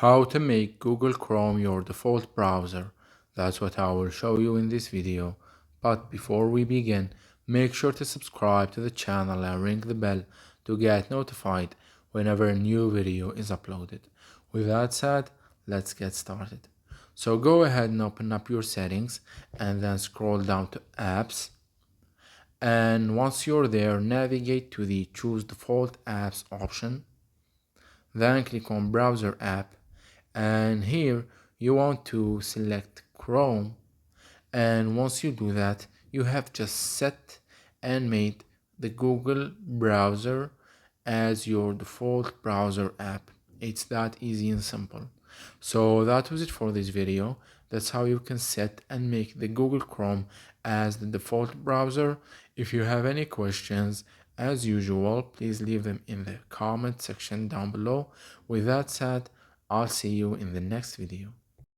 How to make Google Chrome your default browser. That's what I will show you in this video. But before we begin, make sure to subscribe to the channel and ring the bell to get notified whenever a new video is uploaded. With that said, let's get started. So go ahead and open up your settings and then scroll down to apps. And once you're there, navigate to the choose default apps option. Then click on browser app, and here you want to select Chrome, and once you do that you have just set and made the Google browser as your default browser app. It's that easy and simple. So that was it for this video. That's how you can set and make the Google Chrome as the default browser. If you have any questions, as usual, please leave them in the comment section down below. With that said, I'll see you in the next video.